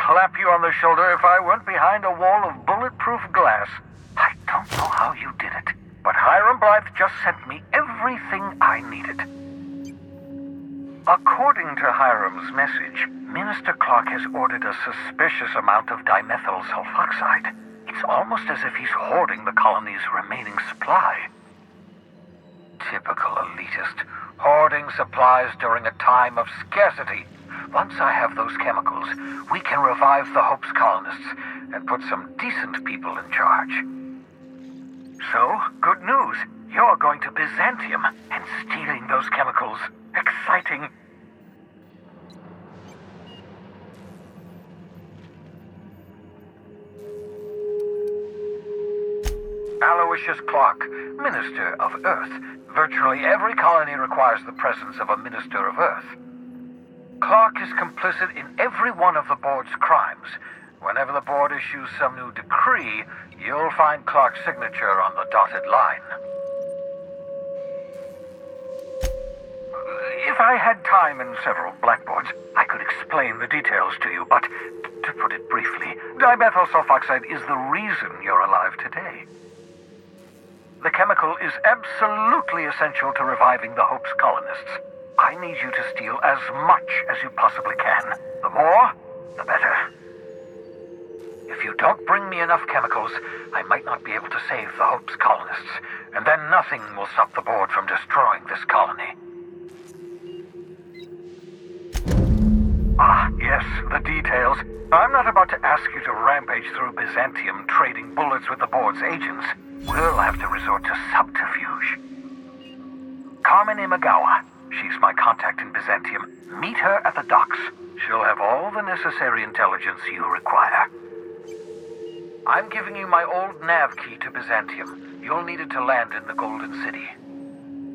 slap you on the shoulder if I weren't behind a wall of bulletproof glass. I don't know how you did it, but Hiram Blythe just sent me everything I needed. According to Hiram's message, Minister Clark has ordered a suspicious amount of dimethyl sulfoxide. It's almost as if he's hoarding the colony's remaining supply. Typical elitist, hoarding supplies during a time of scarcity. Once I have those chemicals, we can revive the Hope's colonists and put some decent people in charge. So, good news. You're going to Byzantium and stealing those chemicals. Exciting. Aloysius Clark, Minister of Earth. Virtually every colony requires the presence of a Minister of Earth. Clark is complicit in every one of the board's crimes. Whenever the board issues some new decree, you'll find Clark's signature on the dotted line. If I had time and several blackboards, I could explain the details to you, but to put it briefly, dimethyl sulfoxide is the reason you're alive today. The chemical is absolutely essential to reviving the Hope's colonists. I need you to steal as much as you possibly can. The more, the better. If you don't bring me enough chemicals, I might not be able to save the Hope's colonists, and then nothing will stop the board from destroying this colony. Ah, yes, the details. I'm not about to ask you to rampage through Byzantium trading bullets with the board's agents. We'll have to resort to subterfuge. Carmen Imagawa. She's my contact in Byzantium. Meet her at the docks. She'll have all the necessary intelligence you require. I'm giving you my old nav key to Byzantium. You'll need it to land in the Golden City.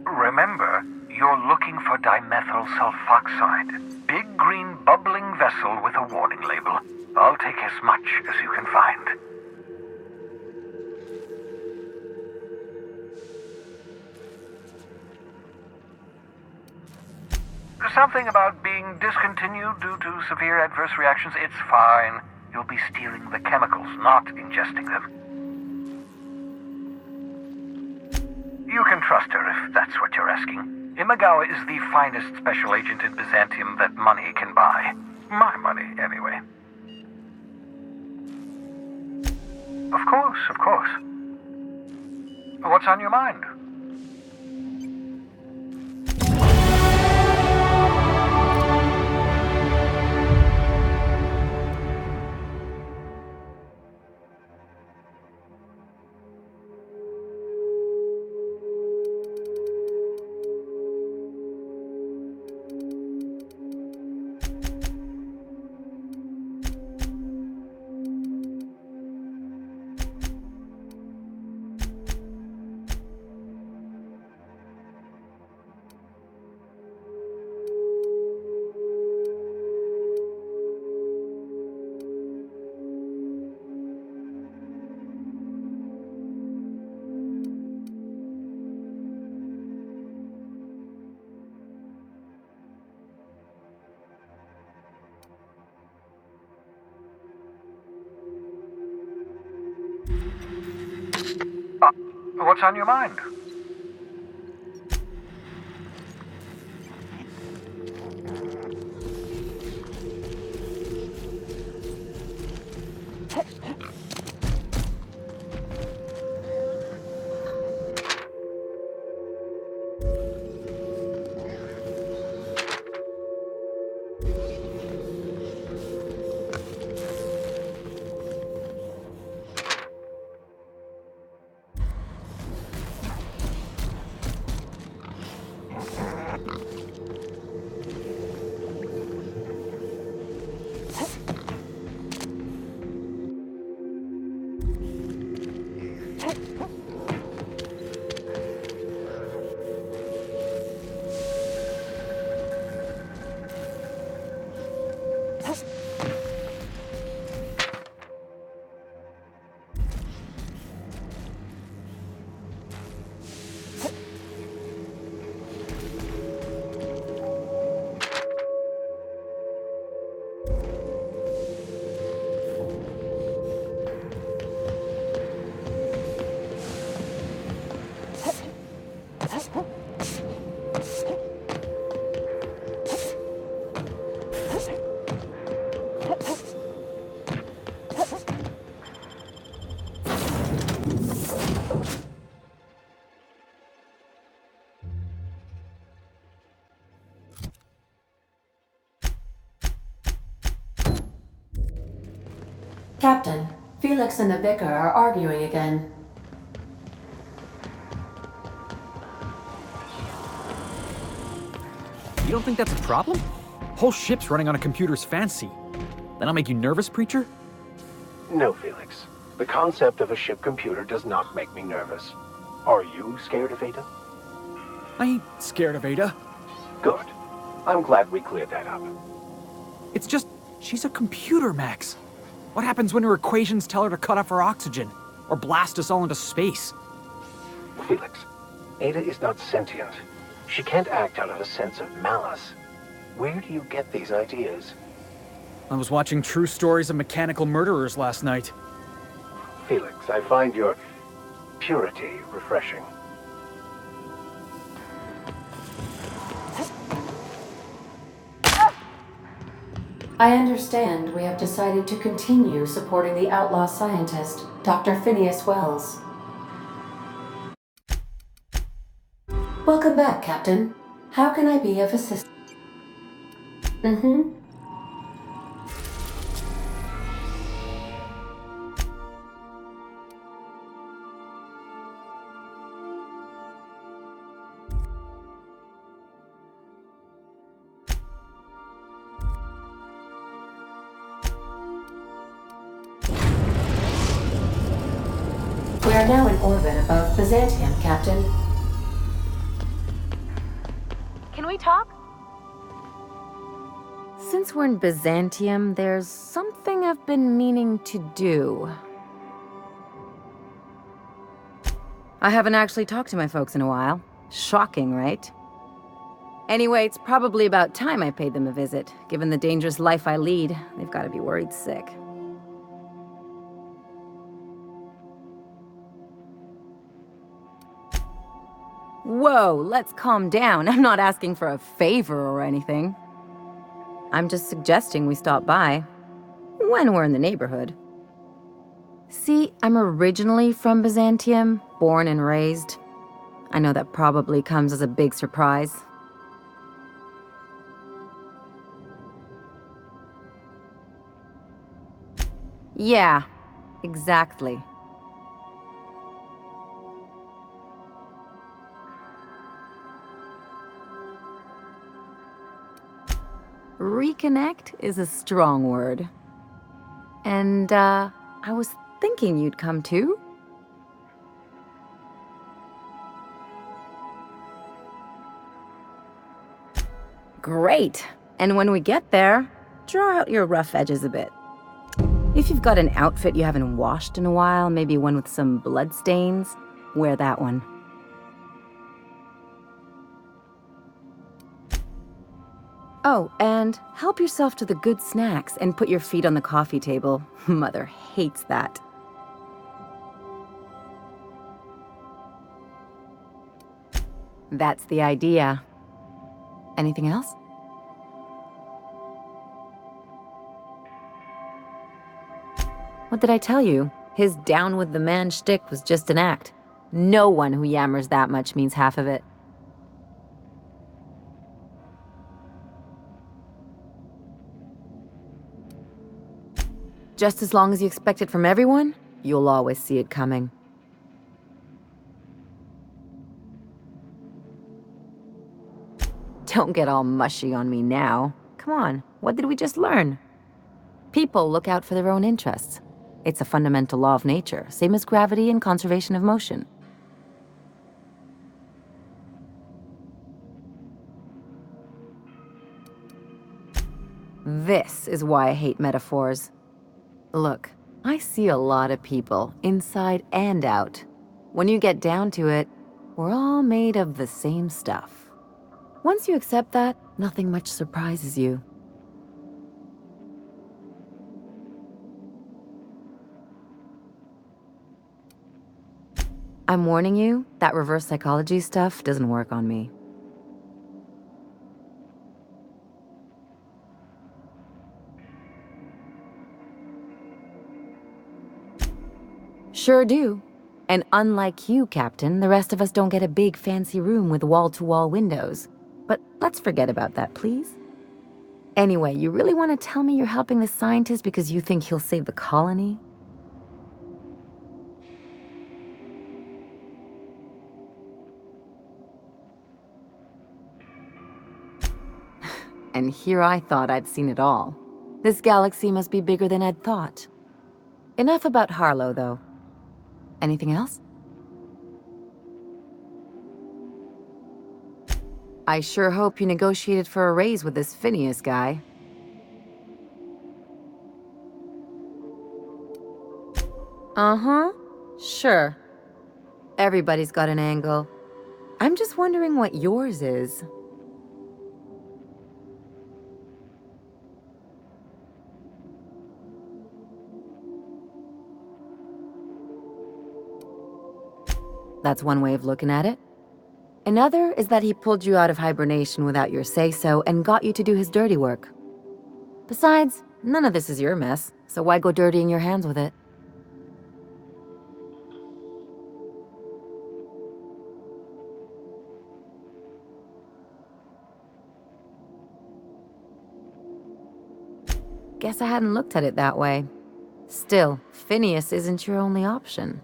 Remember, you're looking for dimethyl sulfoxide. Big green bubbling vessel with a warning label. I'll take as much as you can find. Something about being discontinued due to severe adverse reactions. It's fine. You'll be stealing the chemicals, not ingesting them. You can trust her if that's what you're asking. Imagawa is the finest special agent in Byzantium that money can buy. My money, anyway. Of course, of course. What's on your mind? What's on your mind? Captain, Felix and the Vicar are arguing again. You don't think that's a problem? Whole ship's running on a computer's fancy. That'll make you nervous, Preacher? No, Felix. The concept of a ship computer does not make me nervous. Are you scared of Ada? I ain't scared of Ada. Good. I'm glad we cleared that up. It's just, she's a computer, Max. What happens when her equations tell her to cut off her oxygen? Or blast us all into space? Felix, Ada is not sentient. She can't act out of a sense of malice. Where do you get these ideas? I was watching True Stories of Mechanical Murderers last night. Felix, I find your purity refreshing. I understand we have decided to continue supporting the outlaw scientist, Dr. Phineas Wells. Welcome back, Captain. How can I be of assistance? We are now in orbit above Byzantium, Captain. Can we talk? Since we're in Byzantium, there's something I've been meaning to do. I haven't actually talked to my folks in a while. Shocking, right? Anyway, it's probably about time I paid them a visit. Given the dangerous life I lead, they've got to be worried sick. Whoa, let's calm down. I'm not asking for a favor or anything. I'm just suggesting we stop by when we're in the neighborhood. See, I'm originally from Byzantium, born and raised. I know that probably comes as a big surprise. Yeah, exactly. Reconnect is a strong word. And, I was thinking you'd come too. Great! And when we get there, draw out your rough edges a bit. If you've got an outfit you haven't washed in a while, maybe one with some blood stains, wear that one. Oh, and help yourself to the good snacks and put your feet on the coffee table. Mother hates that. That's the idea. Anything else? What did I tell you? His down with the man shtick was just an act. No one who yammers that much means half of it. Just as long as you expect it from everyone, you'll always see it coming. Don't get all mushy on me now. Come on, what did we just learn? People look out for their own interests. It's a fundamental law of nature, same as gravity and conservation of motion. This is why I hate metaphors. Look, I see a lot of people, inside and out. When you get down to it, we're all made of the same stuff. Once you accept that, nothing much surprises you. I'm warning you, that reverse psychology stuff doesn't work on me. Sure do. And unlike you, Captain, the rest of us don't get a big fancy room with wall-to-wall windows. But let's forget about that, please. Anyway, you really want to tell me you're helping the scientist because you think he'll save the colony? And here I thought I'd seen it all. This galaxy must be bigger than I'd thought. Enough about Harlow, though. Anything else? I sure hope you negotiated for a raise with this Phineas guy. Uh-huh. Sure. Everybody's got an angle. I'm just wondering what yours is. That's one way of looking at it. Another is that he pulled you out of hibernation without your say-so and got you to do his dirty work. Besides, none of this is your mess, so why go dirtying your hands with it? Guess I hadn't looked at it that way. Still, Phineas isn't your only option.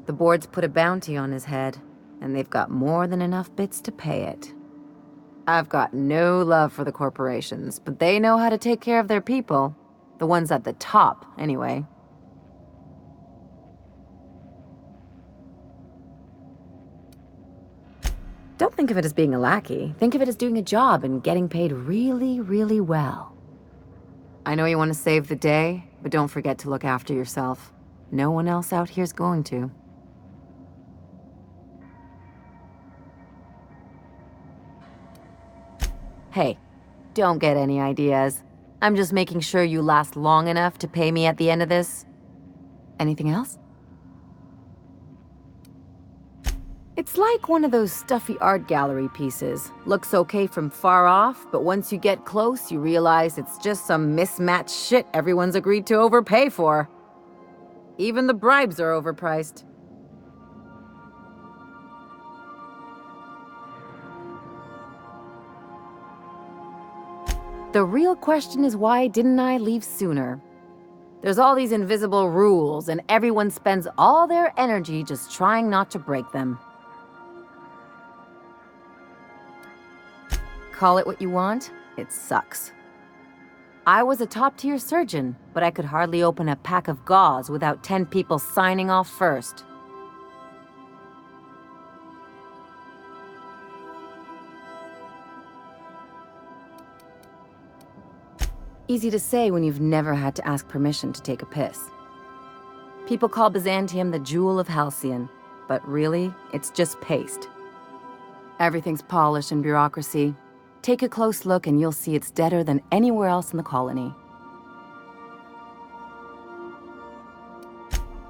The board's put a bounty on his head, and they've got more than enough bits to pay it. I've got no love for the corporations, but they know how to take care of their people. The ones at the top, anyway. Don't think of it as being a lackey. Think of it as doing a job and getting paid really, really well. I know you want to save the day, but don't forget to look after yourself. No one else out here's going to. Hey, don't get any ideas. I'm just making sure you last long enough to pay me at the end of this. Anything else? It's like one of those stuffy art gallery pieces. Looks okay from far off, but once you get close, you realize it's just some mismatched shit everyone's agreed to overpay for. Even the bribes are overpriced. The real question is, why didn't I leave sooner? There's all these invisible rules, and everyone spends all their energy just trying not to break them. Call it what you want, it sucks. I was a top-tier surgeon, but I could hardly open a pack of gauze without 10 people signing off first. Easy to say when you've never had to ask permission to take a piss. People call Byzantium the jewel of Halcyon, but really, it's just paste. Everything's polish and bureaucracy. Take a close look and you'll see it's deader than anywhere else in the colony.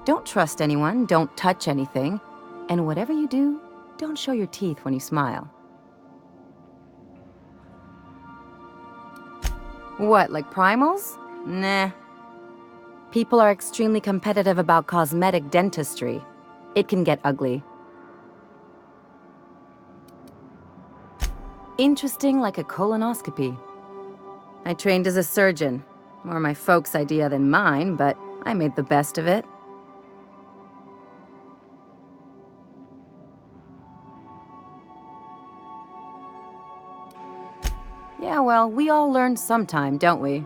Don't trust anyone, don't touch anything, and whatever you do, don't show your teeth when you smile. What, like primals? Nah. People are extremely competitive about cosmetic dentistry. It can get ugly. Interesting like a colonoscopy. I trained as a surgeon. More my folks' idea than mine, but I made the best of it. Yeah, well, we all learn sometime, don't we?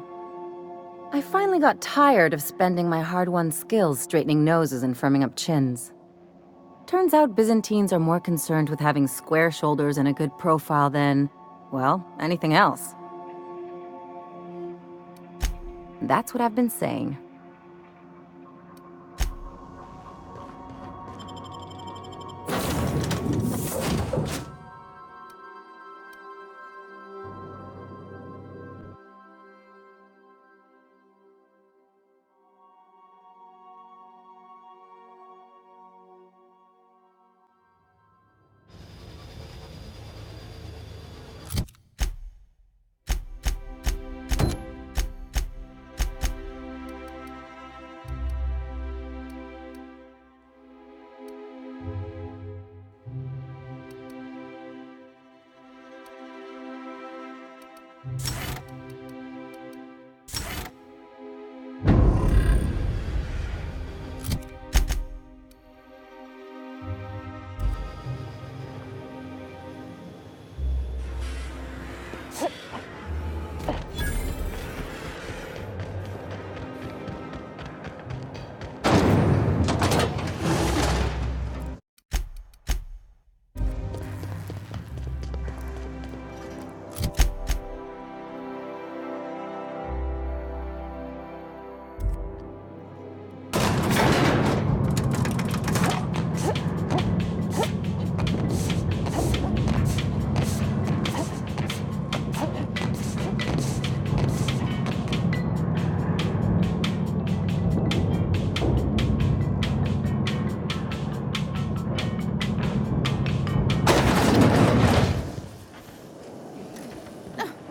I finally got tired of spending my hard-won skills straightening noses and firming up chins. Turns out Byzantines are more concerned with having square shoulders and a good profile than, well, anything else. That's what I've been saying.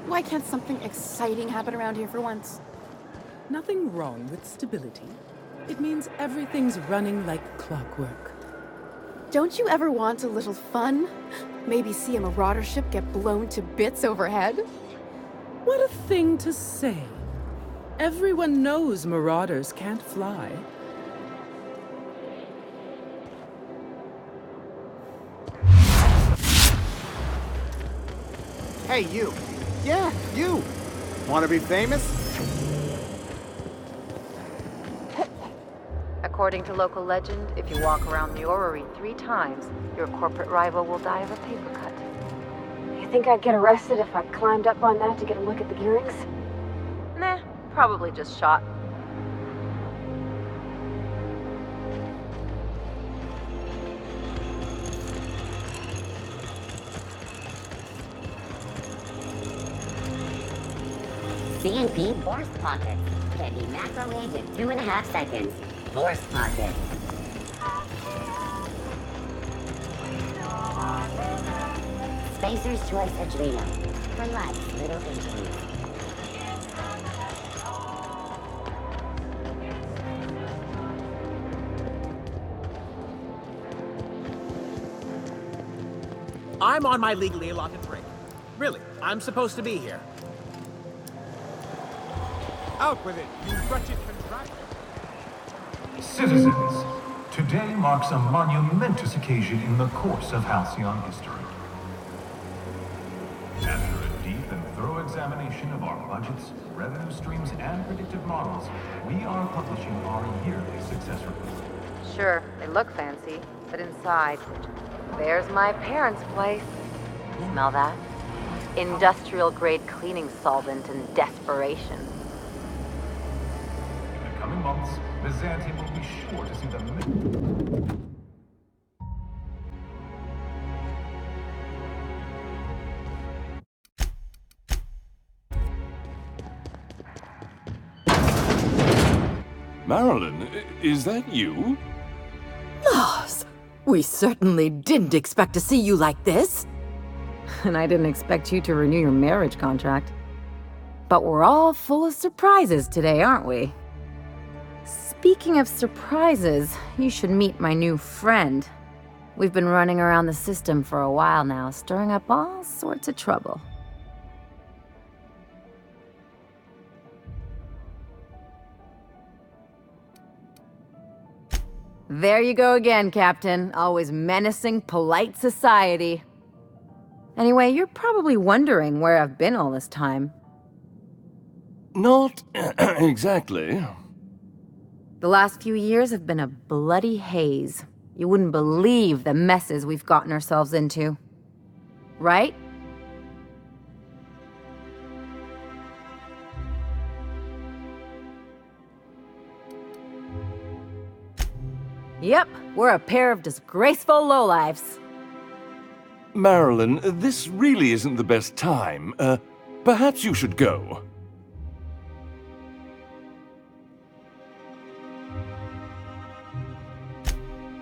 Why can't something exciting happen around here for once? Nothing wrong with stability. It means everything's running like clockwork. Don't you ever want a little fun? Maybe see a marauder ship get blown to bits overhead? What a thing to say. Everyone knows marauders can't fly. Hey, you. Yeah, you. Want to be famous? According to local legend, if you walk around the orrery 3 times, your corporate rival will die of a paper cut. You think I'd get arrested if I climbed up on that to get a look at the gearings? Nah, probably just shot. CNP Force Pocket. Can be macro range in 2.5 seconds. Force Pocket. Spacer's Choice Adrenal. Relax, little injuries. I'm on my legally allotted break. Really, I'm supposed to be here. Out with it, you wretched contractor. Citizens, today marks a monumentous occasion in the course of Halcyon history. After a deep and thorough examination of our budgets, revenue streams, and predictive models, we are publishing our yearly success report. Sure, they look fancy, but inside, there's my parents' place. Smell that? Industrial-grade cleaning solvent and desperation. In the coming months, Byzantium will be sure to see the... Marilyn, is that you? Lars, we certainly didn't expect to see you like this. And I didn't expect you to renew your marriage contract. But we're all full of surprises today, aren't we? Speaking of surprises, you should meet my new friend. We've been running around the system for a while now, stirring up all sorts of trouble. There you go again, Captain. Always menacing polite society. Anyway, you're probably wondering where I've been all this time. Not exactly. The last few years have been a bloody haze. You wouldn't believe the messes we've gotten ourselves into. Right? Yep, we're a pair of disgraceful lowlifes. Marilyn, this really isn't the best time. Perhaps you should go.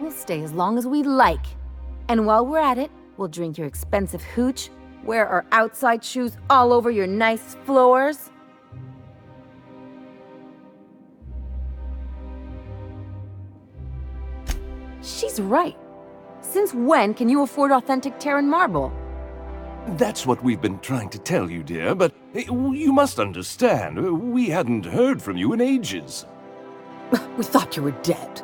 We'll stay as long as we like. And while we're at it, we'll drink your expensive hooch, wear our outside shoes all over your nice floors. She's right. Since when can you afford authentic Terran marble? That's what we've been trying to tell you, dear, but you must understand, we hadn't heard from you in ages. We thought you were dead.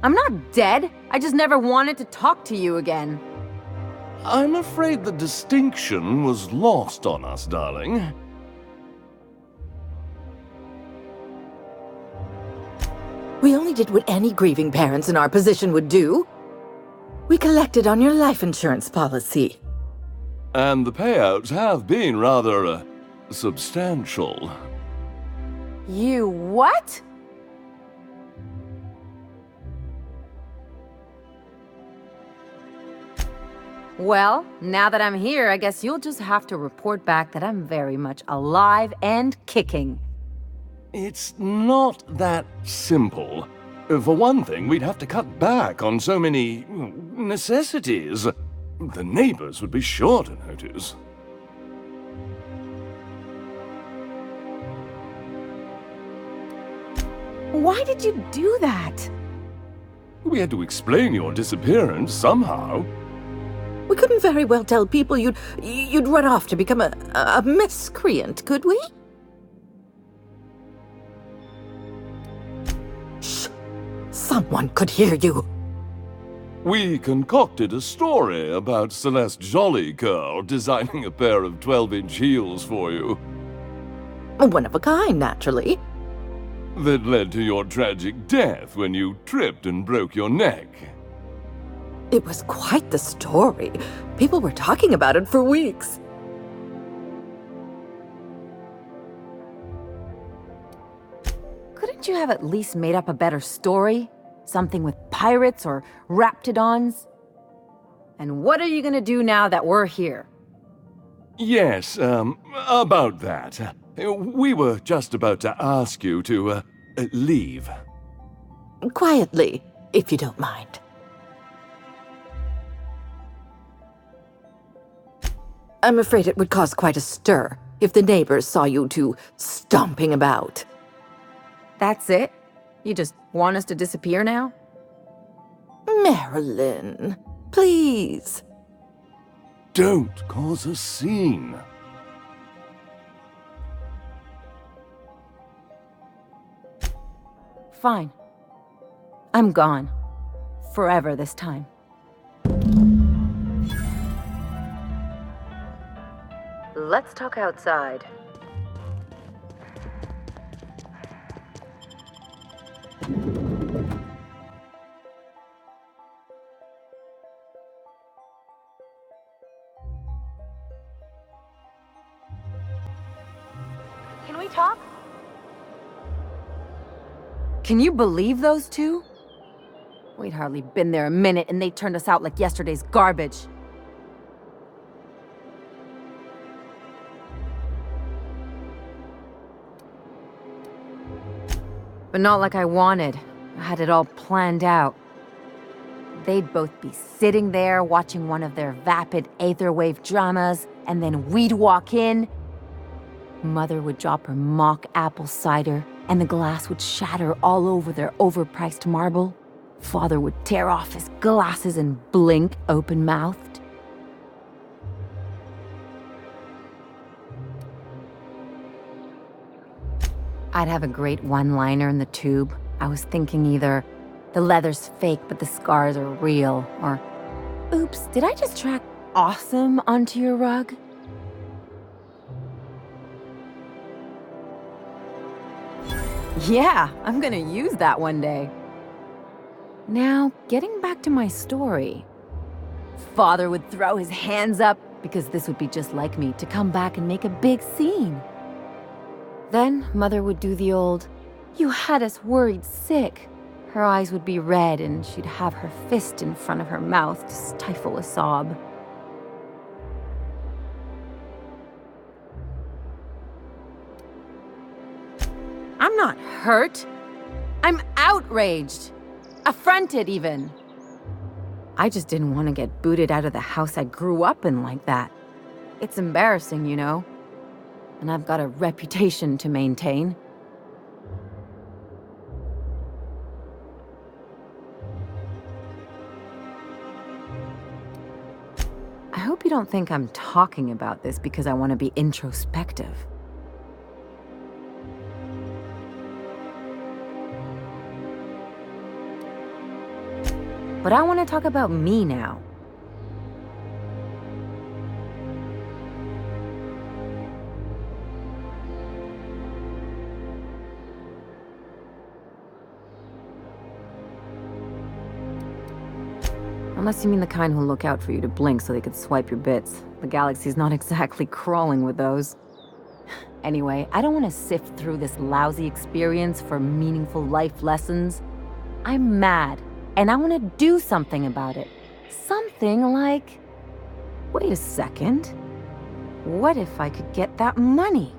I'm not dead. I just never wanted to talk to you again. I'm afraid the distinction was lost on us, darling. We only did what any grieving parents in our position would do. We collected on your life insurance policy. And the payouts have been rather, substantial. You what? Well, now that I'm here, I guess you'll just have to report back that I'm very much alive and kicking. It's not that simple. For one thing, we'd have to cut back on so many necessities. The neighbors would be sure to notice. Why did you do that? We had to explain your disappearance somehow. We couldn't very well tell people you'd run off to become a miscreant, could we? Shh! Someone could hear you. We concocted a story about Celeste Jollycurl designing a pair of 12-inch heels for you. One of a kind, naturally. That led to your tragic death when you tripped and broke your neck. It was quite the story. People were talking about it for weeks. Couldn't you have at least made up a better story? Something with pirates or raptidons? And what are you gonna do now that we're here? Yes, about that. We were just about to ask you to, leave. Quietly, if you don't mind. I'm afraid it would cause quite a stir if the neighbors saw you two stomping about. That's it? You just want us to disappear now? Marilyn, please. Don't cause a scene. Fine. I'm gone. Forever this time. Let's talk outside. Can we talk? Can you believe those two? We'd hardly been there a minute and they turned us out like yesterday's garbage. But not like I wanted. I had it all planned out. They'd both be sitting there watching one of their vapid aetherwave dramas, and then we'd walk in. Mother would drop her mock apple cider, and the glass would shatter all over their overpriced marble. Father would tear off his glasses and blink open-mouthed. I'd have a great one-liner in the tube. I was thinking either, the leather's fake but the scars are real, or, oops, did I just track awesome onto your rug? Yeah, I'm gonna use that one day. Now, getting back to my story. Father would throw his hands up, because this would be just like me, to come back and make a big scene. Then, Mother would do the old, "You had us worried sick." Her eyes would be red, and she'd have her fist in front of her mouth to stifle a sob. I'm not hurt. I'm outraged. Affronted, even. I just didn't want to get booted out of the house I grew up in like that. It's embarrassing, you know. And I've got a reputation to maintain. I hope you don't think I'm talking about this because I want to be introspective. But I want to talk about me now. Unless you mean the kind who'll look out for you to blink so they could swipe your bits. The galaxy's not exactly crawling with those. Anyway, I don't want to sift through this lousy experience for meaningful life lessons. I'm mad, and I want to do something about it. Something like... Wait a second. What if I could get that money?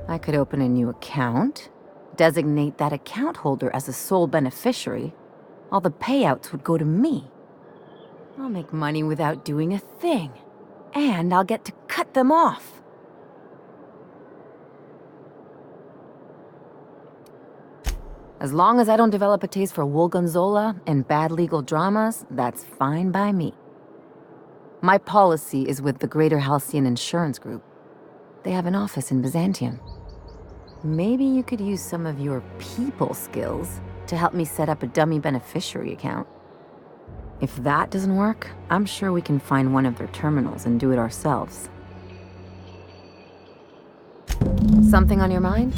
I could open a new account, designate that account holder as a sole beneficiary. All the payouts would go to me. I'll make money without doing a thing. And I'll get to cut them off. As long as I don't develop a taste for Woolgonzola and bad legal dramas, that's fine by me. My policy is with the Greater Halcyon Insurance Group. They have an office in Byzantium. Maybe you could use some of your people skills to help me set up a dummy beneficiary account. If that doesn't work, I'm sure we can find one of their terminals and do it ourselves. Something on your mind?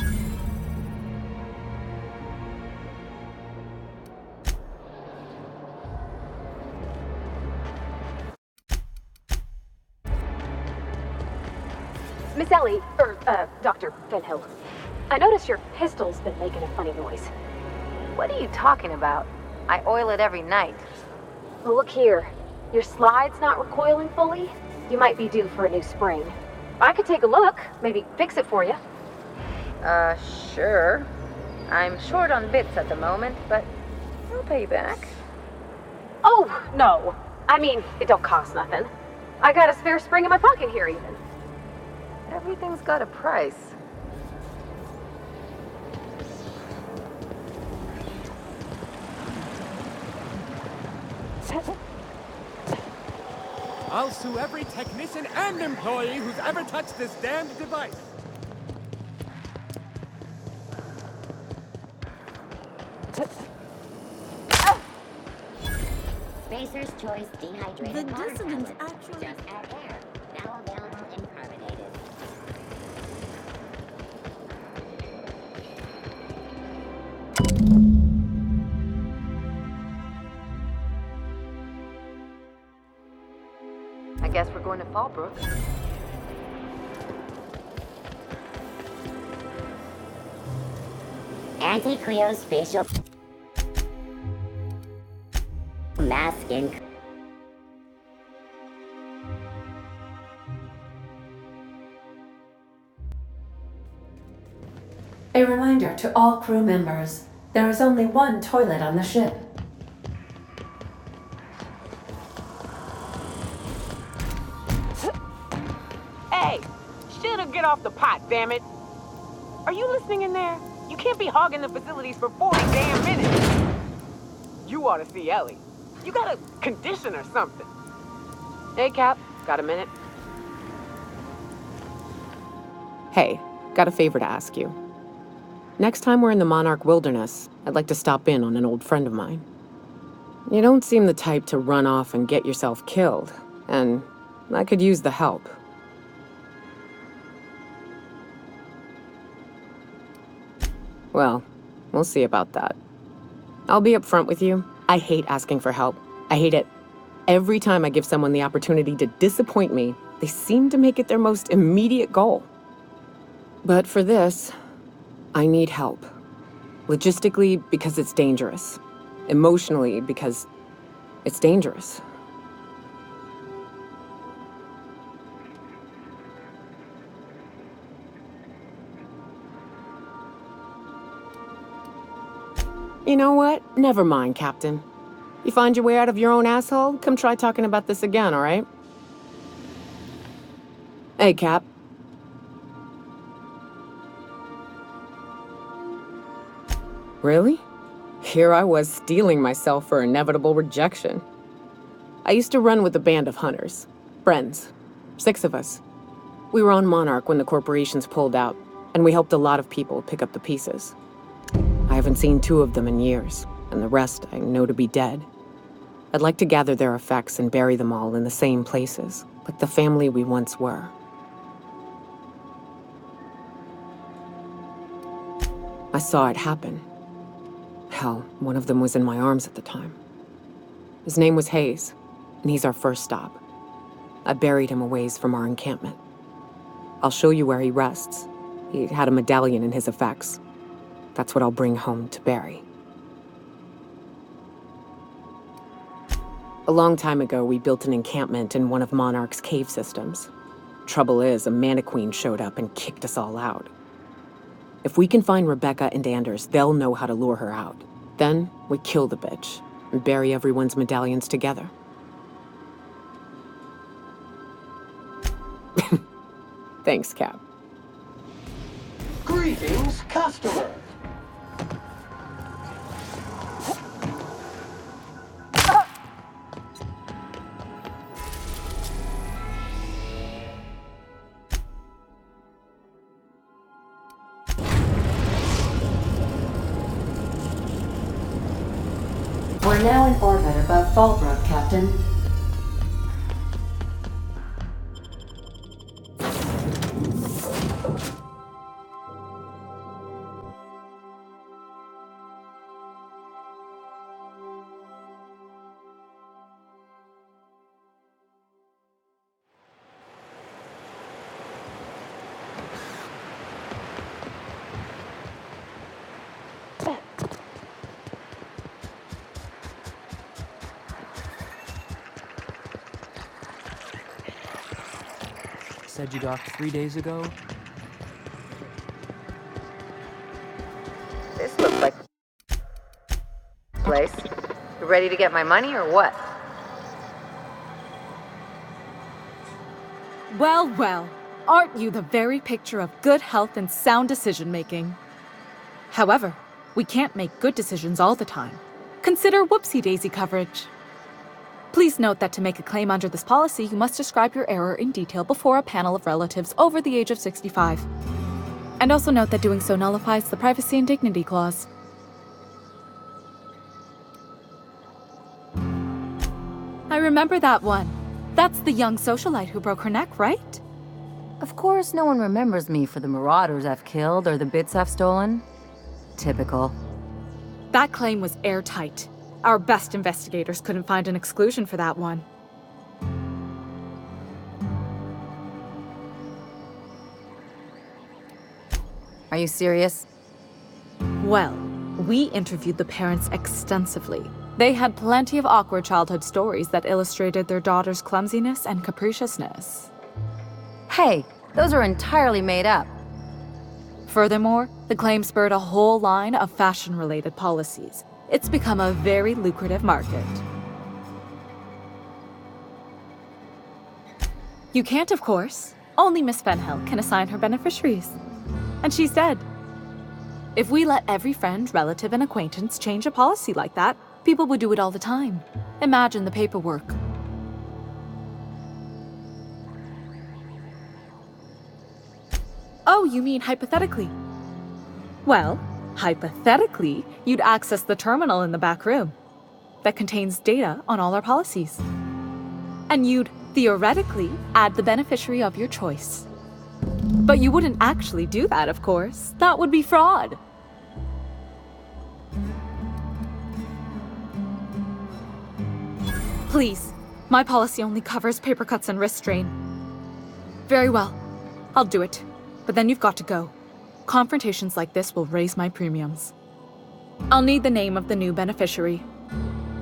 Miss Ellie, Dr. Fenhill. I noticed your pistol's been making a funny noise. What are you talking about? I oil it every night. Well, look here. Your slide's not recoiling fully. You might be due for a new spring. I could take a look, maybe fix it for you. Sure. I'm short on bits at the moment, but I'll pay you back. Oh, no. I mean, it don't cost nothing. I got a spare spring in my pocket here, even. Everything's got a price. I'll sue every technician and employee who's ever touched this damned device. Spacer's Choice dehydrated The water dissonance tablets. actually- Just add air. Now available in carbonated. I guess we're going to Fallbrook. Anti-cryospatial mask in. A reminder to all crew members, there is only one toilet on the ship. Hey, shit'll get off the pot, damn it. Are you listening in there? You can't be hogging the facilities for 40 damn minutes. You ought to see Ellie. You got a condition or something. Hey, Cap, got a minute? Hey, got a favor to ask you. Next time we're in the Monarch Wilderness, I'd like to stop in on an old friend of mine. You don't seem the type to run off and get yourself killed, and I could use the help. Well, we'll see about that. I'll be upfront with you. I hate asking for help. I hate it. Every time I give someone the opportunity to disappoint me, they seem to make it their most immediate goal. But for this, I need help. Logistically, because it's dangerous. Emotionally, because it's dangerous. You know what? Never mind, Captain. You find your way out of your own asshole? Come try talking about this again, all right? Hey, Cap. Really? Here I was steeling myself for inevitable rejection. I used to run with a band of hunters. Friends. 6 of us. We were on Monarch when the corporations pulled out, and we helped a lot of people pick up the pieces. I haven't seen 2 of them in years, and the rest I know to be dead. I'd like to gather their effects and bury them all in the same places, like the family we once were. I saw it happen. Hell, one of them was in my arms at the time. His name was Hayes, and he's our first stop. I buried him a ways from our encampment. I'll show you where he rests. He had a medallion in his effects. That's what I'll bring home to Barry. A long time ago, we built an encampment in one of Monarch's cave systems. Trouble is, a Mantiqueen showed up and kicked us all out. If we can find Rebecca and Anders, they'll know how to lure her out. Then we kill the bitch and bury everyone's medallions together. Thanks, Cap. Greetings, customer. We're now in orbit above Fallbrook, Captain. Said you docked 3 days ago? This looks like place. You ready to get my money or what? Well, well. Aren't you the very picture of good health and sound decision-making? However, we can't make good decisions all the time. Consider whoopsie-daisy coverage. Please note that to make a claim under this policy, you must describe your error in detail before a panel of relatives over the age of 65. And also note that doing so nullifies the privacy and dignity clause. I remember that one. That's the young socialite who broke her neck, right? Of course, no one remembers me for the marauders I've killed or the bits I've stolen. Typical. That claim was airtight. Our best investigators couldn't find an exclusion for that one. Are you serious? Well, we interviewed the parents extensively. They had plenty of awkward childhood stories that illustrated their daughter's clumsiness and capriciousness. Hey, those are entirely made up. Furthermore, the claim spurred a whole line of fashion-related policies. It's become a very lucrative market. You can't, of course. Only Miss Fenhill can assign her beneficiaries. And she's dead. If we let every friend, relative, and acquaintance change a policy like that, people would do it all the time. Imagine the paperwork. Oh, you mean hypothetically? Well, hypothetically, you'd access the terminal in the back room that contains data on all our policies. And you'd theoretically add the beneficiary of your choice. But you wouldn't actually do that, of course. That would be fraud. Please, my policy only covers paper cuts and wrist strain. Very well, I'll do it. But then you've got to go. Confrontations like this will raise my premiums. I'll need the name of the new beneficiary.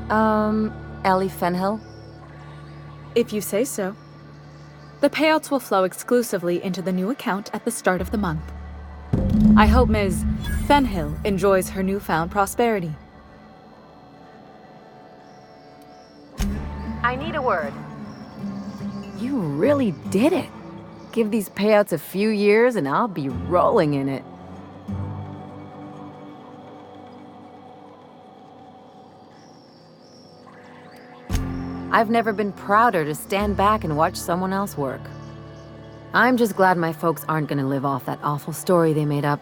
Ellie Fenhill? If you say so. The payouts will flow exclusively into the new account at the start of the month. I hope Ms. Fenhill enjoys her newfound prosperity. I need a word. You really did it. Give these payouts a few years and I'll be rolling in it. I've never been prouder to stand back and watch someone else work. I'm just glad my folks aren't gonna live off that awful story they made up.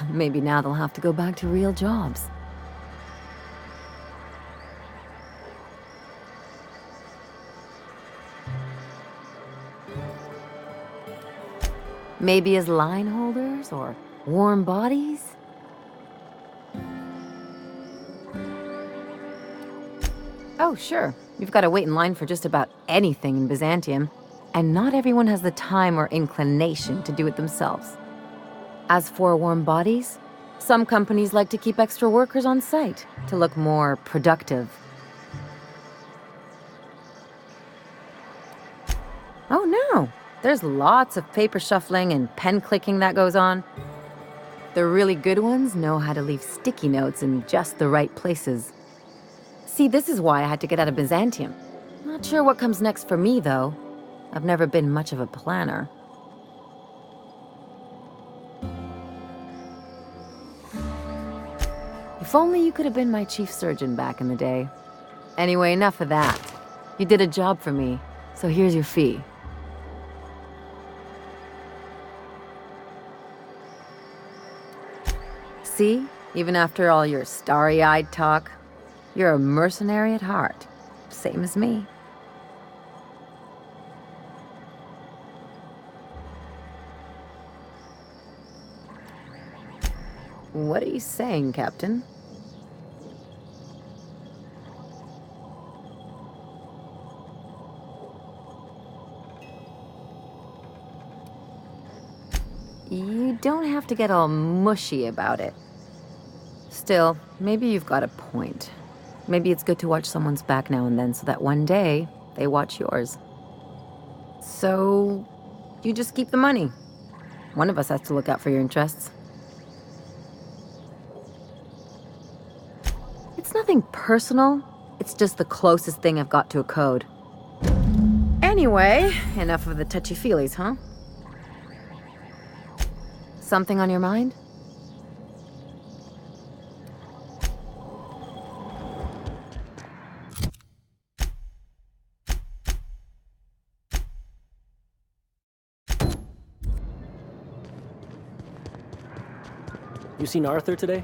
Maybe now they'll have to go back to real jobs. Maybe as line holders or warm bodies? Oh, sure. You've got to wait in line for just about anything in Byzantium, and not everyone has the time or inclination to do it themselves. As for warm bodies, some companies like to keep extra workers on site to look more productive. Oh no! There's lots of paper shuffling and pen clicking that goes on. The really good ones know how to leave sticky notes in just the right places. See, this is why I had to get out of Byzantium. Not sure what comes next for me, though. I've never been much of a planner. If only you could have been my chief surgeon back in the day. Anyway, enough of that. You did a job for me, so here's your fee. See? Even after all your starry-eyed talk, you're a mercenary at heart. Same as me. What are you saying, Captain? You don't have to get all mushy about it. Still, maybe you've got a point. Maybe it's good to watch someone's back now and then so that one day they watch yours. So, you just keep the money. One of us has to look out for your interests. It's nothing personal. It's just the closest thing I've got to a code. Anyway, enough of the touchy-feelies, huh? Something on your mind? You seen Arthur today?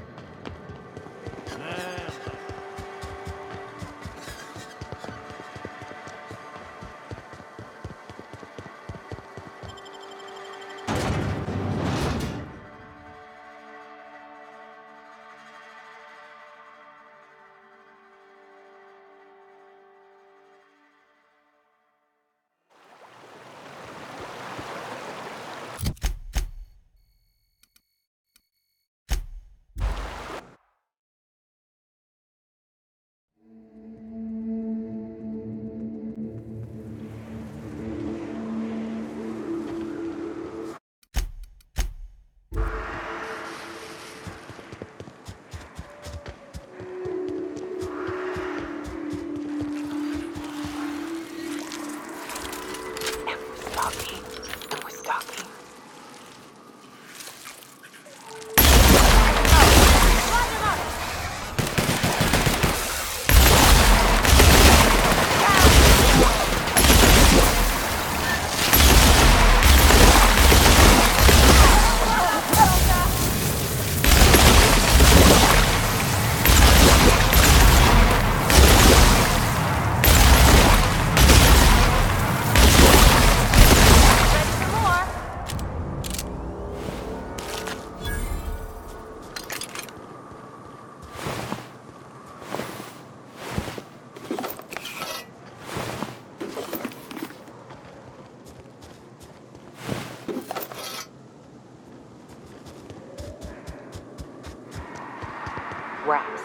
Raps.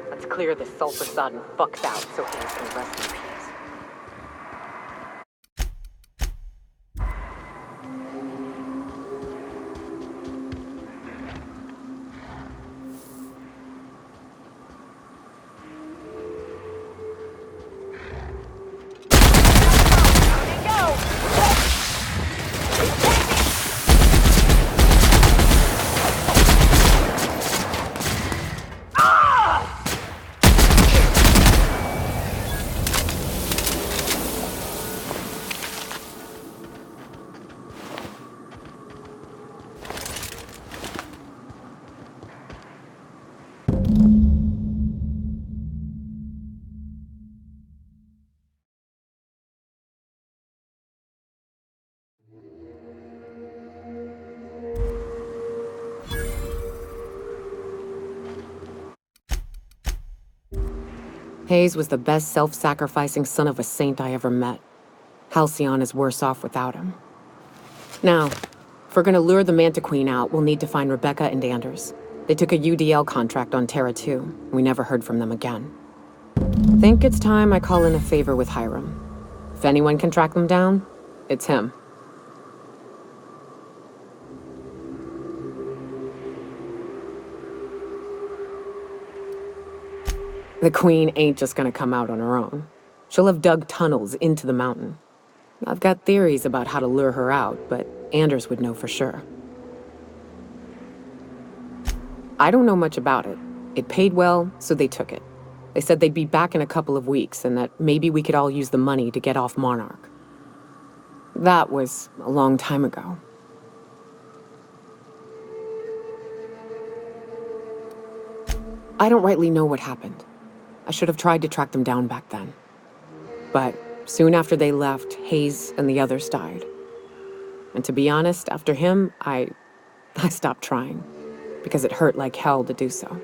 Let's clear this sulfur-sodden fucks out so Hayes can rest in peace. Hayes was the best self-sacrificing son of a saint I ever met. Halcyon is worse off without him. Now, if we're gonna lure the Manta Queen out, we'll need to find Rebecca and Anders. They took a UDL contract on Terra 2. We never heard from them again. Think it's time I call in a favor with Hiram. If anyone can track them down, it's him. The Queen ain't just gonna come out on her own. She'll have dug tunnels into the mountain. I've got theories about how to lure her out, but Anders would know for sure. I don't know much about it. It paid well, so they took it. They said they'd be back in a couple of weeks, and that maybe we could all use the money to get off Monarch. That was a long time ago. I don't rightly know what happened. I should have tried to track them down back then. But soon after they left, Hayes and the others died. And to be honest, after him, I stopped trying, because it hurt like hell to do so.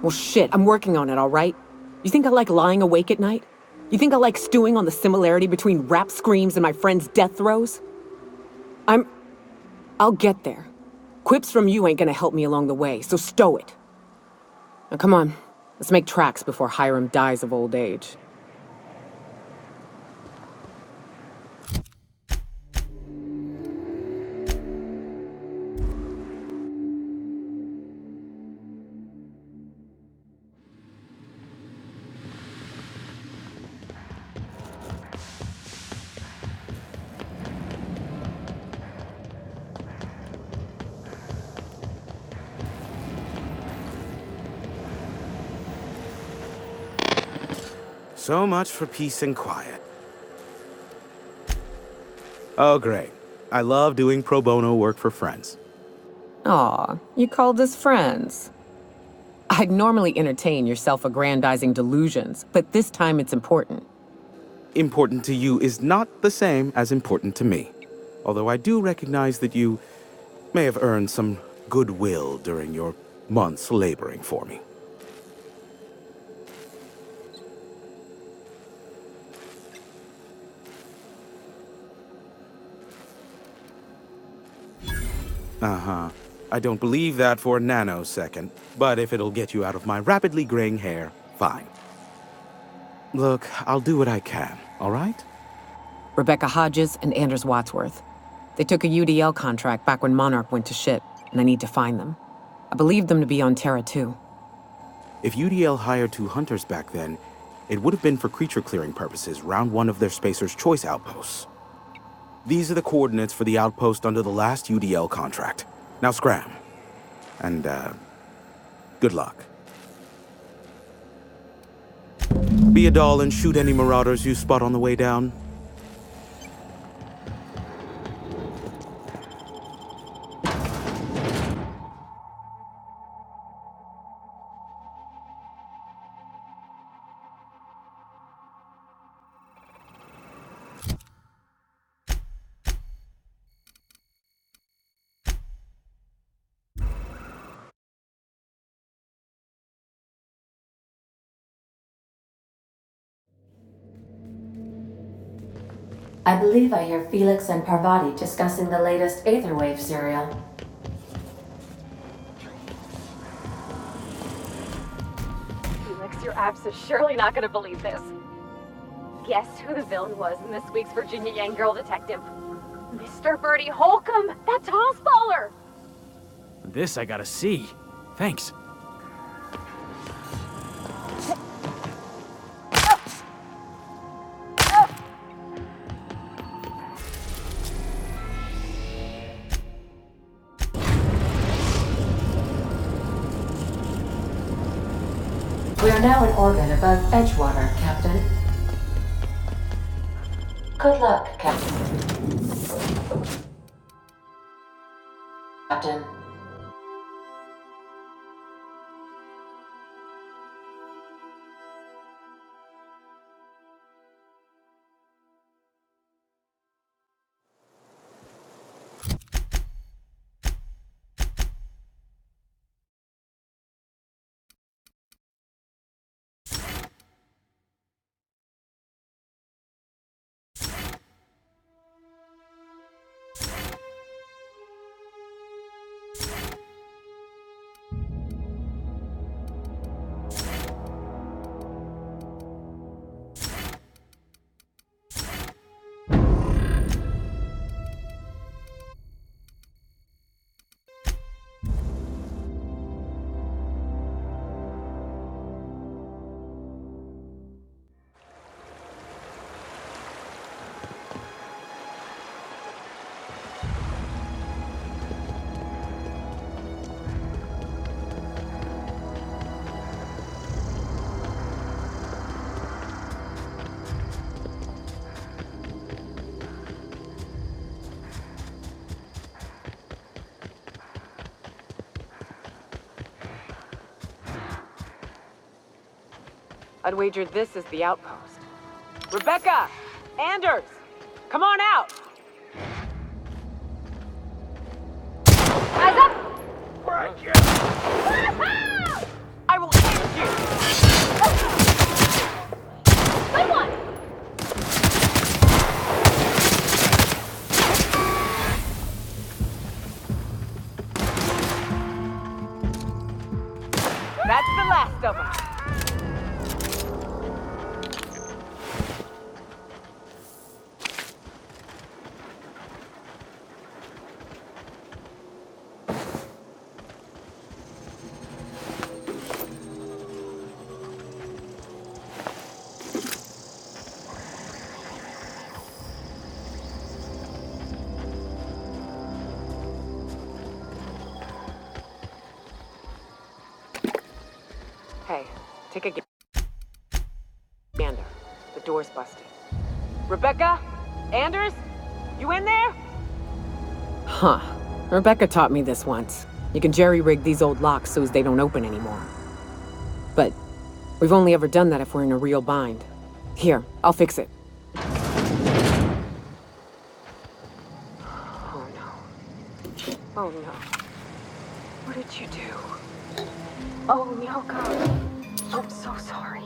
Well, shit, I'm working on it, all right? You think I like lying awake at night? You think I like stewing on the similarity between rap screams and my friend's death throes? I'll get there. Quips from you ain't gonna help me along the way, so stow it. Now come on, let's make tracks before Hiram dies of old age. So much for peace and quiet. Oh, great. I love doing pro bono work for friends. Aw, you called us friends. I'd normally entertain your self-aggrandizing delusions, but this time it's important. Important to you is not the same as important to me. Although I do recognize that you may have earned some goodwill during your months laboring for me. Uh-huh. I don't believe that for a nanosecond, but if it'll get you out of my rapidly graying hair, fine. Look, I'll do what I can, all right? Rebecca Hodges and Anders Wadsworth. They took a UDL contract back when Monarch went to shit, and I need to find them. I believed them to be on Terra 2. If UDL hired 2 hunters back then, it would have been for creature clearing purposes, round 1 of their Spacer's Choice outposts. These are the coordinates for the outpost under the last UDL contract. Now scram. And, good luck. Be a doll and shoot any marauders you spot on the way down. I believe I hear Felix and Parvati discussing the latest Aetherwave serial. Felix, your abs is surely not gonna believe this. Guess who the villain was in this week's Virginia Yang Girl Detective? Mr. Bertie Holcomb, that toss baller! This I gotta see. Thanks. We are now in orbit above Edgewater, Captain. Good luck, Captain. Captain. I'd wager this is the outpost. Rebecca! Anders! Come on out! Eyes up! Right, I will end you! Good one! That's the last of them. Hey, take a gander. The door's busted. Rebecca? Anders? You in there? Huh. Rebecca taught me this once. You can jerry-rig these old locks so as they don't open anymore. But we've only ever done that if we're in a real bind. Here, I'll fix it. Oh no. Oh no. What did you do? Oh, Nyoka. I'm so sorry.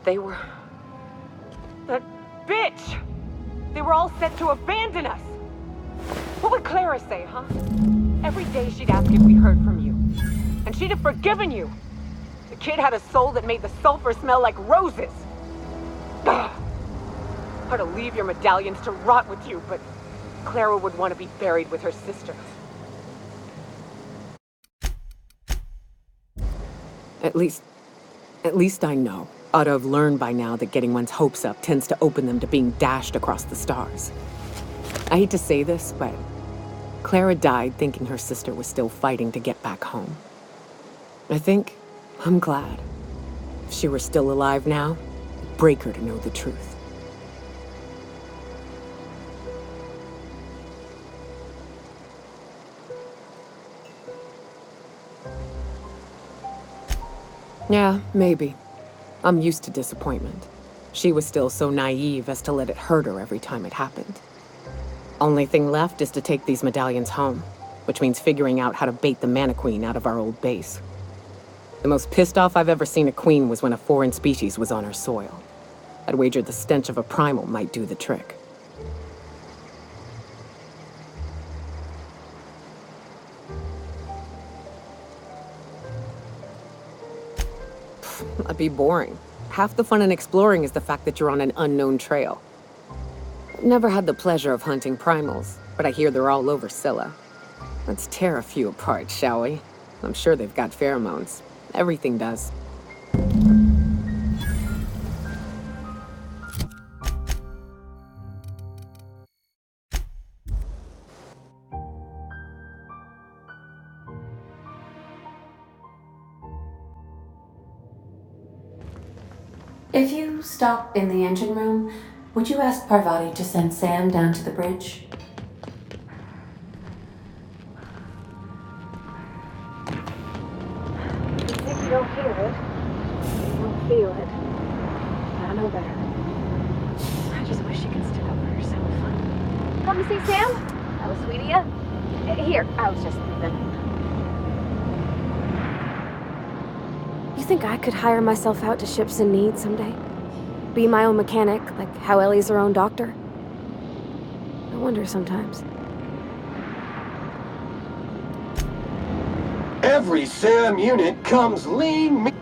They were... That bitch! They were all set to abandon us! What would Clara say, huh? Every day she'd ask if we heard from you. And she'd have forgiven you! The kid had a soul that made the sulfur smell like roses! Ugh. I'd leave your medallions to rot with you, but Clara would want to be buried with her sister. At least I know. Ought to have learned by now that getting one's hopes up tends to open them to being dashed across the stars. I hate to say this, but Clara died thinking her sister was still fighting to get back home. I'm glad. If she were still alive now, it'd break her to know the truth. Yeah, maybe. I'm used to disappointment. She was still so naive as to let it hurt her every time it happened. Only thing left is to take these medallions home, which means figuring out how to bait the Mana Queen out of our old base. The most pissed off I've ever seen a queen was when a foreign species was on her soil. I'd wager the stench of a primal might do the trick. That'd be boring. Half the fun in exploring is the fact that you're on an unknown trail. Never had the pleasure of hunting primals, but I hear they're all over Scylla. Let's tear a few apart, shall we? I'm sure they've got pheromones. Everything does. If you stop in the engine room, would you ask Parvati to send Sam down to the bridge? You think you don't hear it? You don't feel it. I know better. I just wish you could stick up for yourself. Come to see Sam? That was sweet of you. Here, I was just leaving. You think I could hire myself out to ships in need someday? Be my own mechanic, like how Ellie's her own doctor? I wonder sometimes. Every SAM unit comes lean me.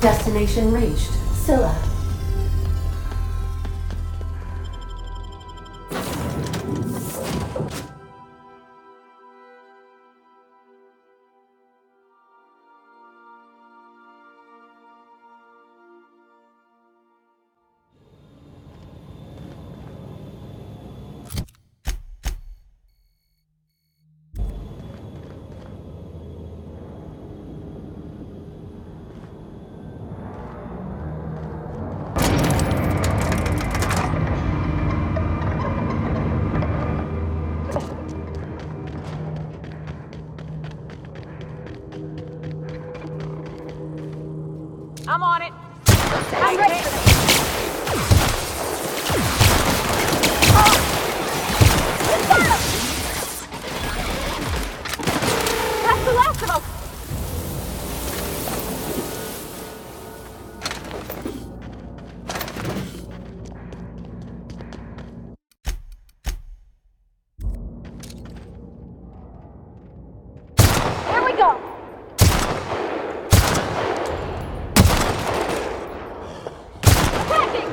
Destination reached. Scylla. I'm on it. I'm ready for this. That's the last of them! Here we go! Attacking!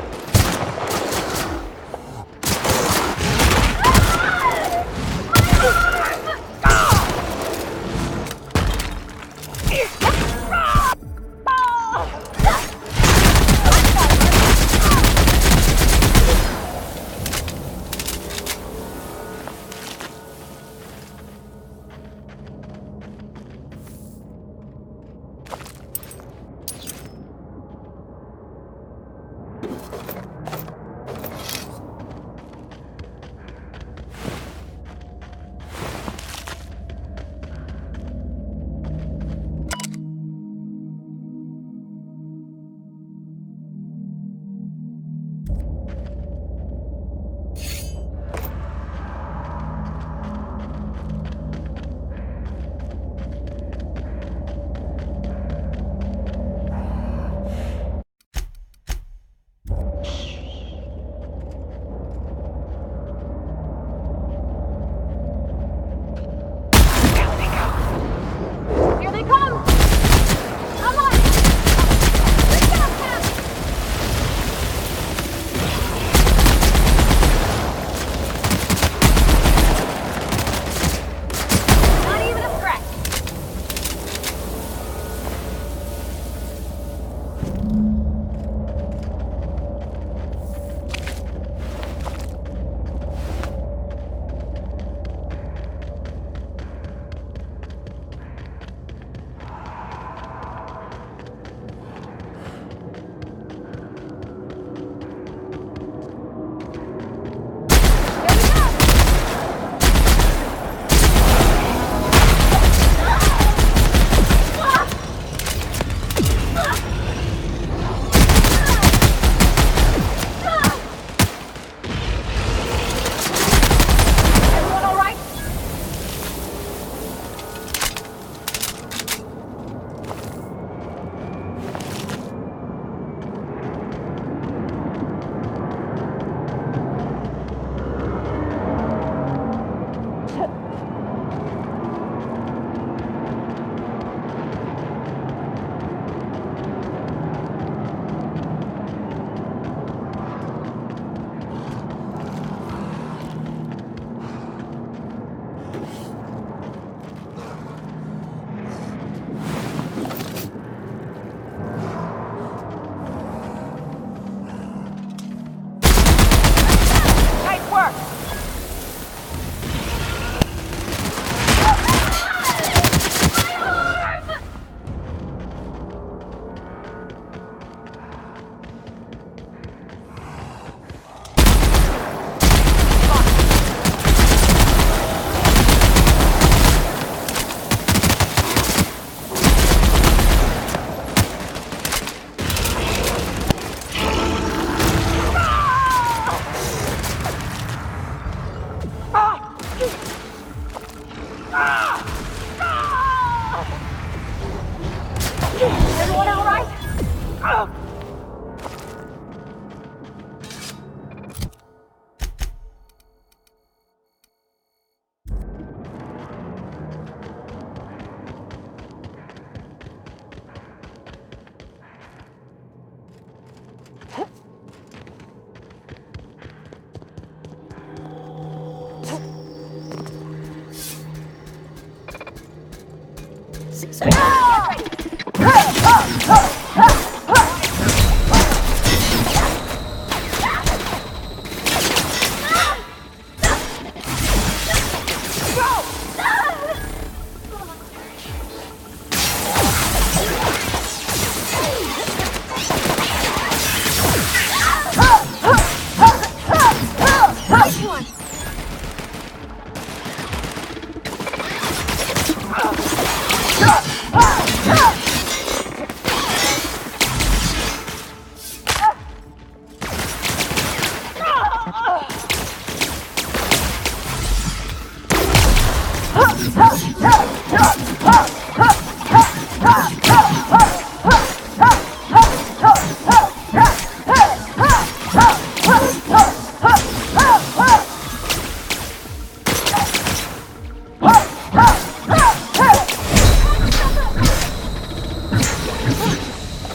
Here they come! Come on! Bring it up, Cap! Not even a scratch!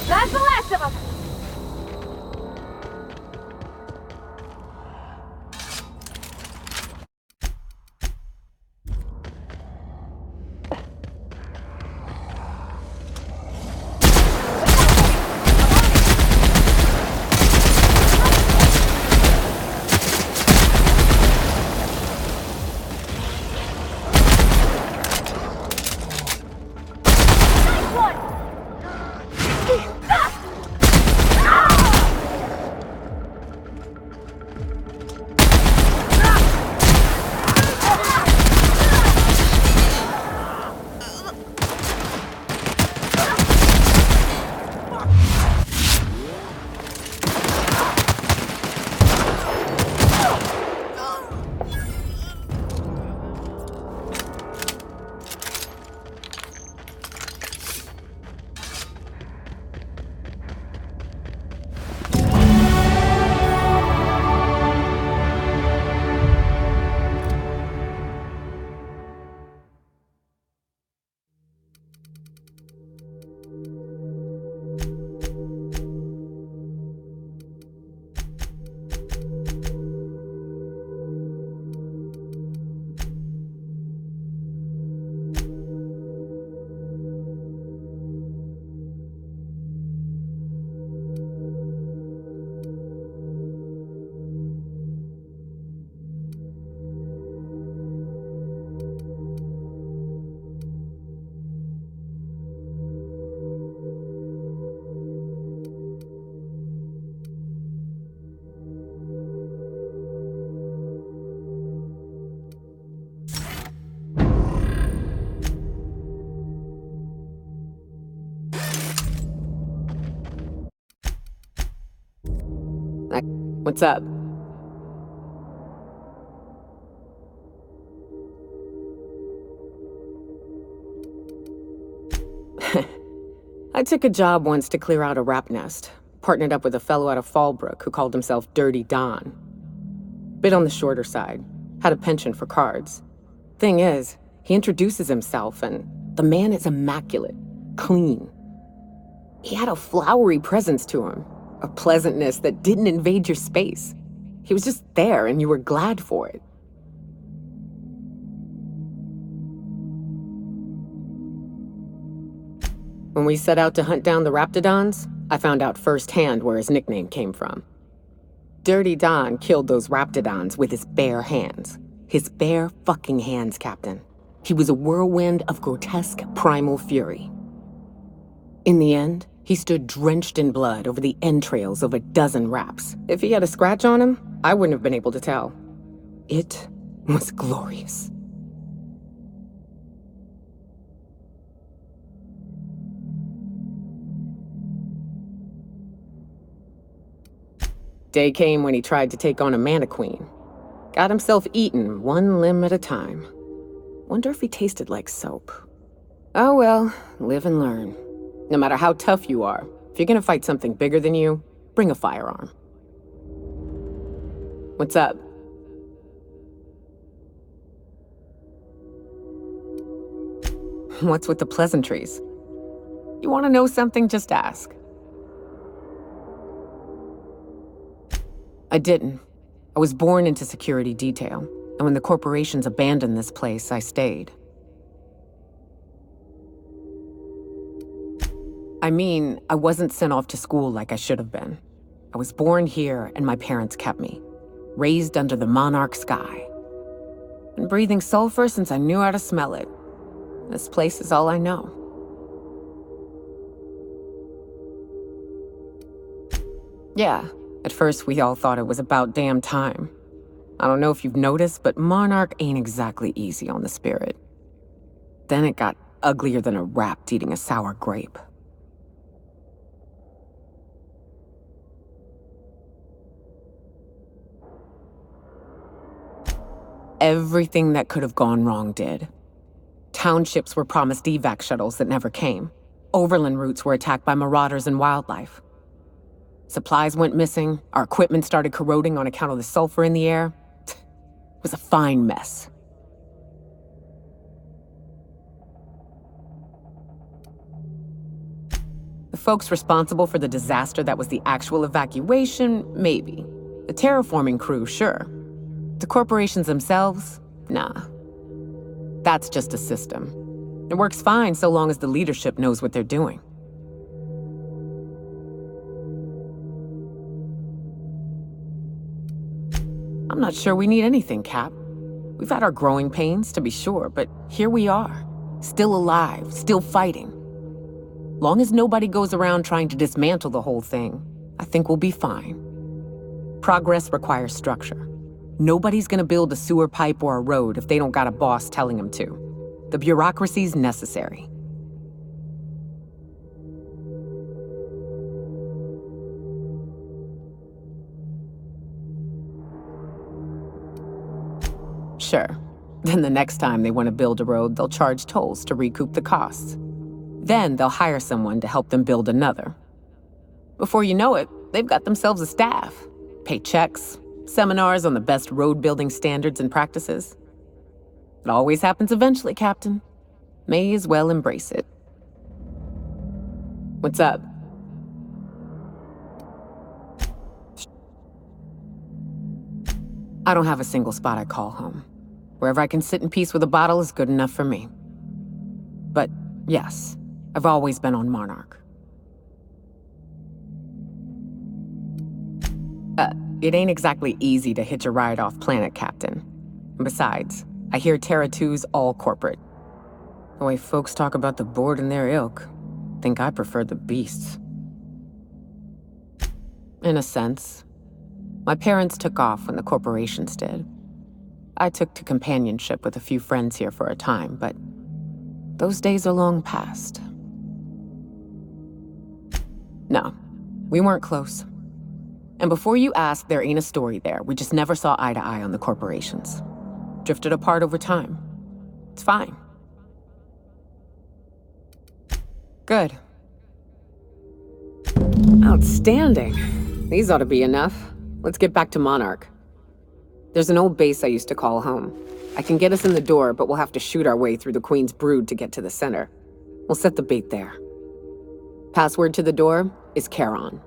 That's the last of them! What's up? I took a job once to clear out a rap nest. Partnered up with a fellow out of Fallbrook who called himself Dirty Don. Bit on the shorter side. Had a penchant for cards. Thing is, he introduces himself and the man is immaculate. Clean. He had a flowery presence to him. A pleasantness that didn't invade your space. He was just there and you were glad for it. When we set out to hunt down the Raptidons, I found out firsthand where his nickname came from. Dirty Don killed those Raptidons with his bare hands. His bare fucking hands, Captain. He was a whirlwind of grotesque primal fury. In the end, he stood drenched in blood over the entrails of a dozen raps. If he had a scratch on him, I wouldn't have been able to tell. It was glorious. Day came when he tried to take on a Mantiqueen. Got himself eaten one limb at a time. Wonder if he tasted like soap. Oh well, live and learn. No matter how tough you are, if you're gonna fight something bigger than you, bring a firearm. What's up? What's with the pleasantries? You want to know something? Just ask. I didn't. I was born into security detail, and when the corporations abandoned this place, I stayed. I mean, I wasn't sent off to school like I should have been. I was born here, and my parents kept me. Raised under the monarch sky. Been breathing sulfur since I knew how to smell it. This place is all I know. Yeah, at first we all thought it was about damn time. I don't know if you've noticed, but Monarch ain't exactly easy on the spirit. Then it got uglier than a rat eating a sour grape. Everything that could have gone wrong did. Townships were promised evac shuttles that never came. Overland routes were attacked by marauders and wildlife. Supplies went missing, our equipment started corroding on account of the sulfur in the air. It was a fine mess. The folks responsible for the disaster that was the actual evacuation, maybe. The terraforming crew, sure. The corporations themselves, nah. That's just a system. It works fine so long as the leadership knows what they're doing. I'm not sure we need anything, Cap. We've had our growing pains, to be sure, but here we are. Still alive, still fighting. Long as nobody goes around trying to dismantle the whole thing, I think we'll be fine. Progress requires structure. Nobody's gonna build a sewer pipe or a road if they don't got a boss telling them to. The bureaucracy's necessary. Sure. Then the next time they want to build a road, they'll charge tolls to recoup the costs. Then they'll hire someone to help them build another. Before you know it, they've got themselves a staff. Pay checks, seminars on the best road building standards and practices. It always happens eventually, Captain. May as well embrace it. What's up? I don't have a single spot I call home. Wherever I can sit in peace with a bottle is good enough for me. But yes, I've always been on Monarch. It ain't exactly easy to hitch a ride off planet, Captain. And besides, I hear Terra 2's all corporate. The way folks talk about the board and their ilk, think I prefer the beasts. In a sense. My parents took off when the corporations did. I took to companionship with a few friends here for a time, but those days are long past. No, we weren't close. And before you ask, there ain't a story there. We just never saw eye to eye on the corporations. Drifted apart over time. It's fine. Good. Outstanding. These ought to be enough. Let's get back to Monarch. There's an old base I used to call home. I can get us in the door, but we'll have to shoot our way through the Queen's Brood to get to the center. We'll set the bait there. Password to the door is Charon.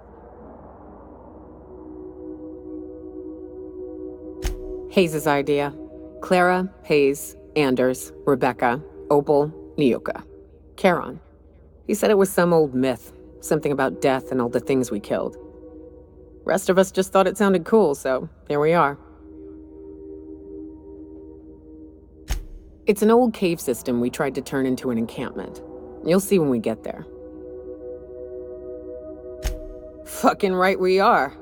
Hayes' idea. Clara, Hayes, Anders, Rebecca, Opal, Nyoka. Charon. He said it was some old myth, something about death and all the things we killed. Rest of us just thought it sounded cool, so here we are. It's an old cave system we tried to turn into an encampment. You'll see when we get there. Fucking right we are.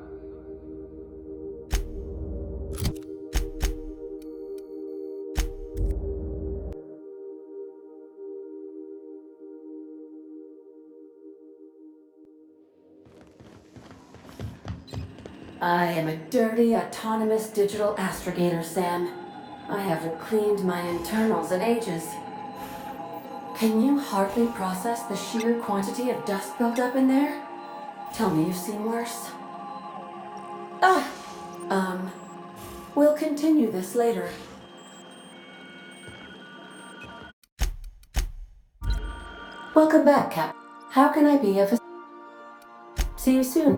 I am a dirty, autonomous digital astrogator, Sam. I haven't cleaned my internals in ages. Can you hardly process the sheer quantity of dust built up in there? Tell me you've seen worse. We'll continue this later. Welcome back, Cap. How can I be of See you soon.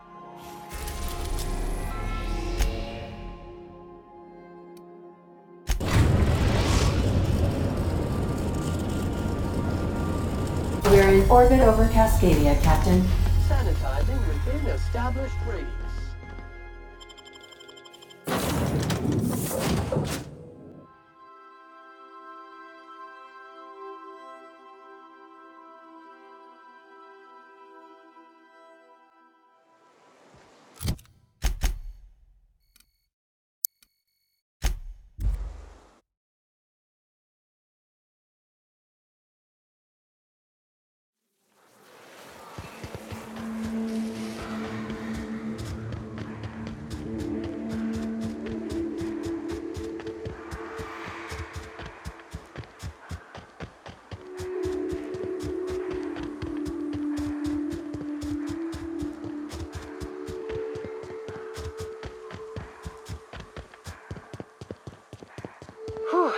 We're in orbit over Cascadia, Captain. Sanitizing within established radius. Whew,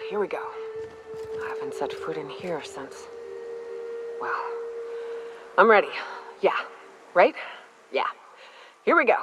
here we go. I haven't set foot in here since... Well, I'm ready. Yeah. Right? Yeah. Here we go.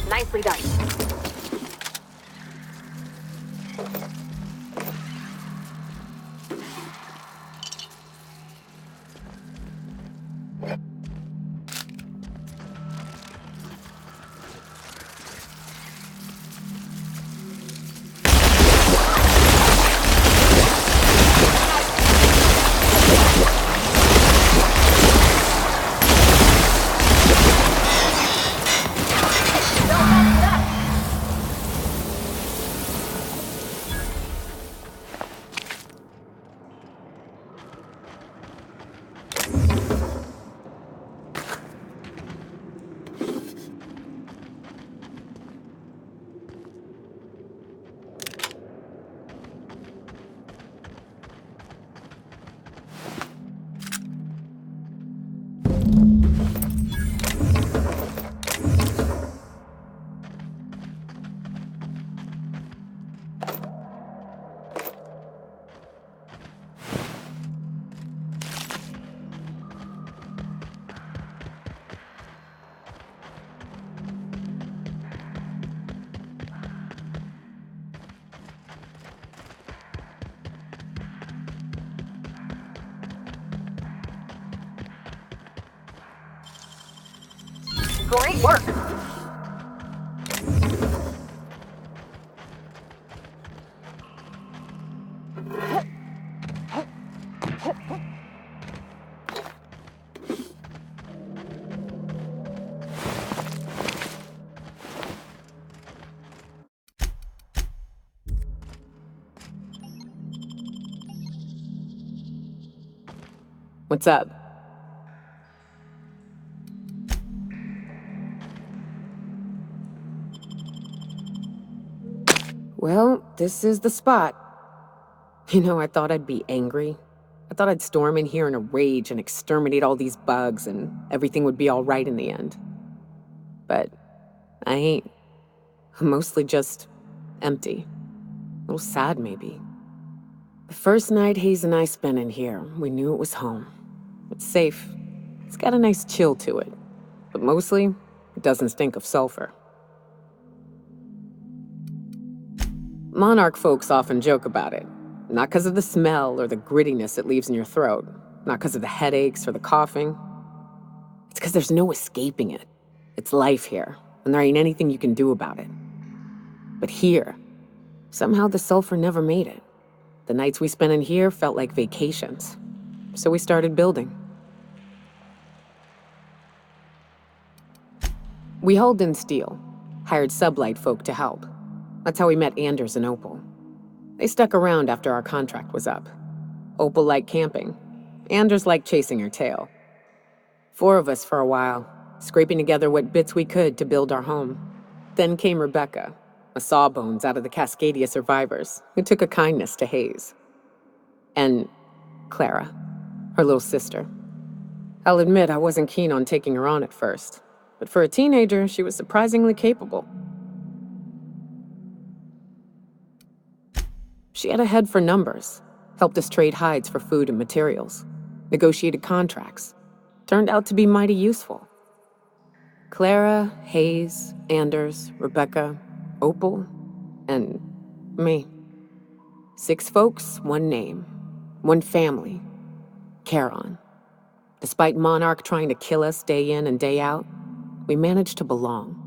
Nicely done. Great work! What's up? Well, this is the spot. You know, I thought I'd be angry. I thought I'd storm in here in a rage and exterminate all these bugs and everything would be all right in the end. But I ain't. I'm mostly just empty. A little sad, maybe. The first night Hayes and I spent in here, we knew it was home. It's safe. It's got a nice chill to it. But mostly, it doesn't stink of sulfur. Monarch folks often joke about it. Not because of the smell or the grittiness it leaves in your throat. Not because of the headaches or the coughing. It's because there's no escaping it. It's life here, and there ain't anything you can do about it. But here, somehow the sulfur never made it. The nights we spent in here felt like vacations. So we started building. We hauled in steel, hired sublight folk to help. That's how we met Anders and Opal. They stuck around after our contract was up. Opal liked camping. Anders liked chasing her tail. 4 of us for a while, scraping together what bits we could to build our home. Then came Rebecca, a sawbones out of the Cascadia survivors, who took a kindness to Hayes. And Clara, her little sister. I'll admit I wasn't keen on taking her on at first, but for a teenager, she was surprisingly capable. She had a head for numbers, helped us trade hides for food and materials, negotiated contracts. Turned out to be mighty useful. Clara, Hayes, Anders, Rebecca, Opal, and me. 6 folks, 1 name, 1 family, Charon. Despite Monarch trying to kill us day in and day out, we managed to belong.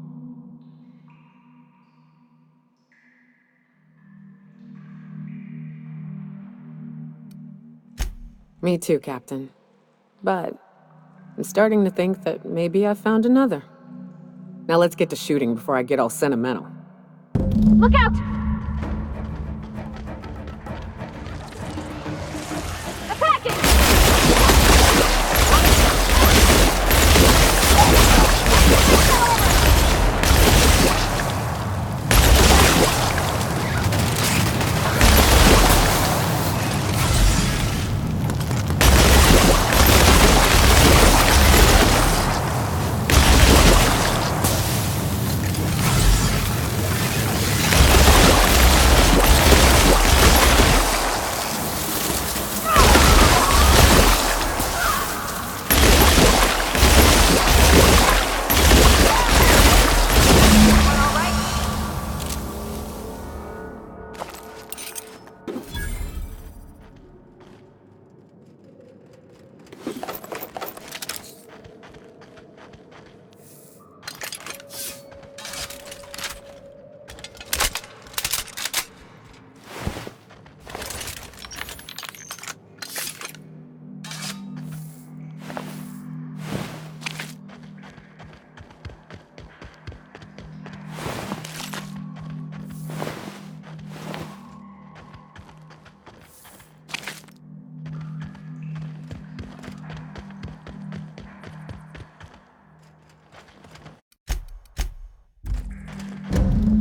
Me too, Captain. But I'm starting to think that maybe I found another. Now let's get to shooting before I get all sentimental. Look out!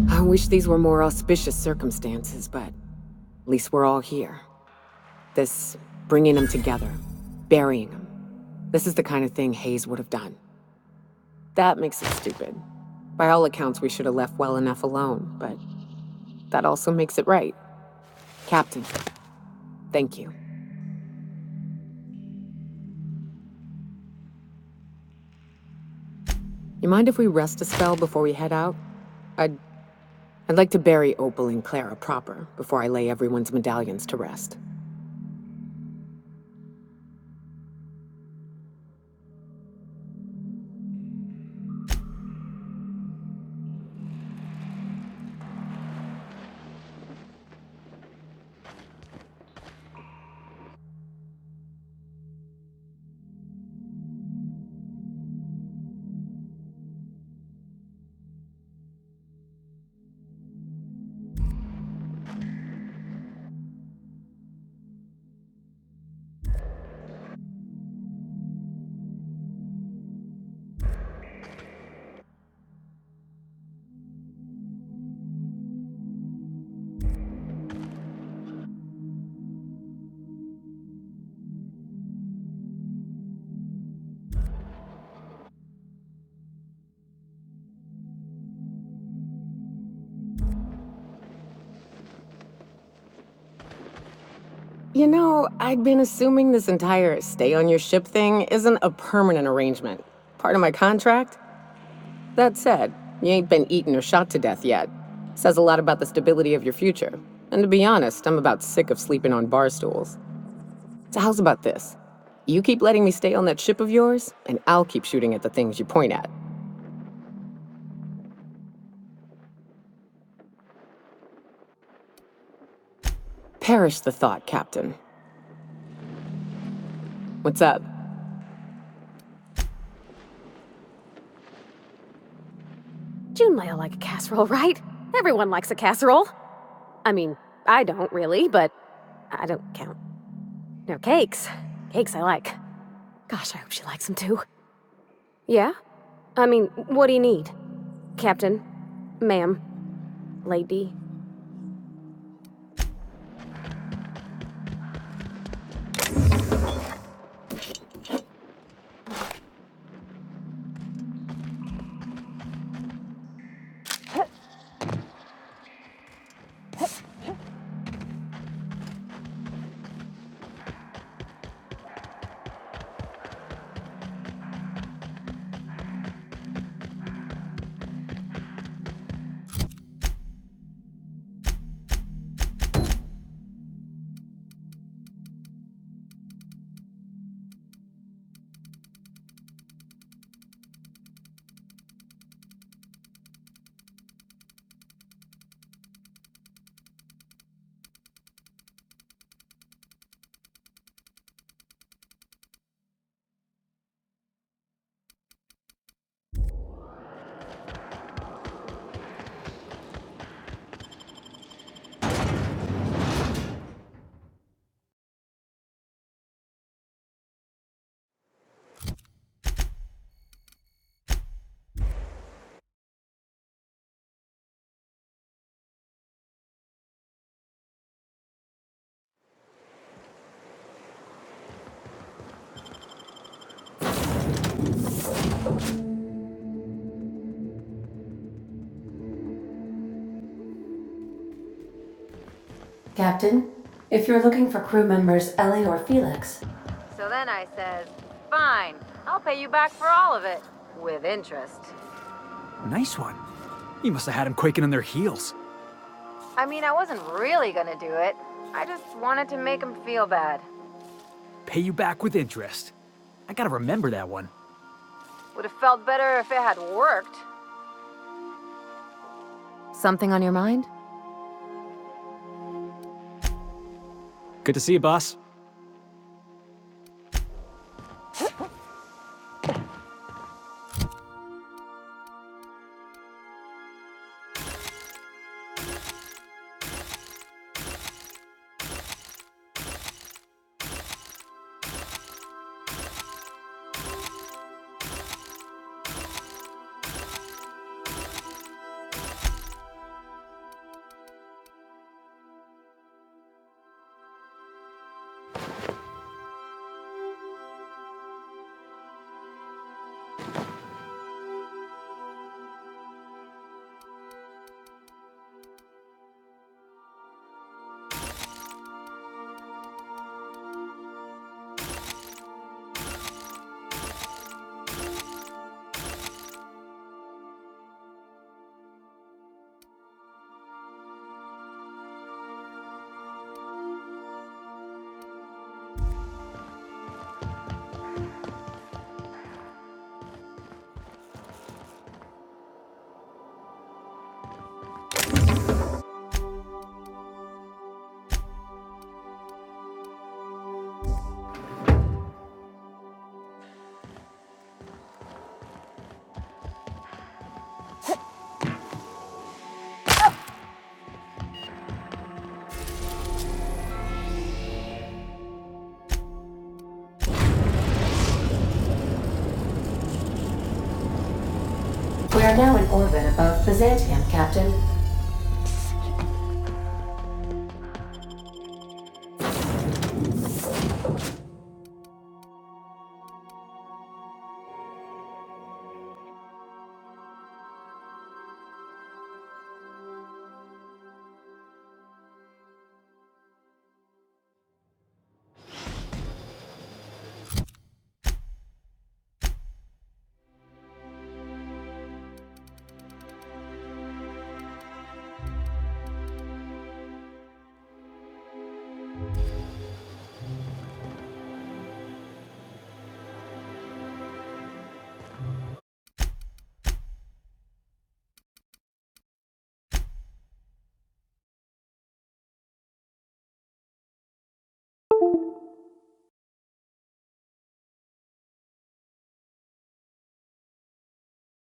I wish these were more auspicious circumstances, but at least we're all here. This bringing them together, burying them. This is the kind of thing Hayes would have done. That makes it stupid. By all accounts, we should have left well enough alone, but that also makes it right. Captain, thank you. You mind if we rest a spell before we head out? I'd like to bury Opal and Clara proper before I lay everyone's medallions to rest. You know, I'd been assuming this entire stay on your ship thing isn't a permanent arrangement. Part of my contract? That said, you ain't been eaten or shot to death yet. Says a lot about the stability of your future. And to be honest, I'm about sick of sleeping on bar stools. So how's about this? You keep letting me stay on that ship of yours, and I'll keep shooting at the things you point at. Perish the thought, Captain. What's up? Junlei like a casserole, right? Everyone likes a casserole. I mean, I don't really, but I don't count. No, cakes. Cakes I like. Gosh, I hope she likes them too. Yeah? I mean, what do you need? Captain? Ma'am? Lady? Captain, if you're looking for crew members Ellie or Felix... So then I says, fine, I'll pay you back for all of it. With interest. Nice one. You must have had them quaking in their heels. I mean, I wasn't really gonna do it. I just wanted to make them feel bad. Pay you back with interest. I gotta remember that one. Would have felt better if it had worked. Something on your mind? Good to see you, boss. We are now in orbit above Byzantium, Captain.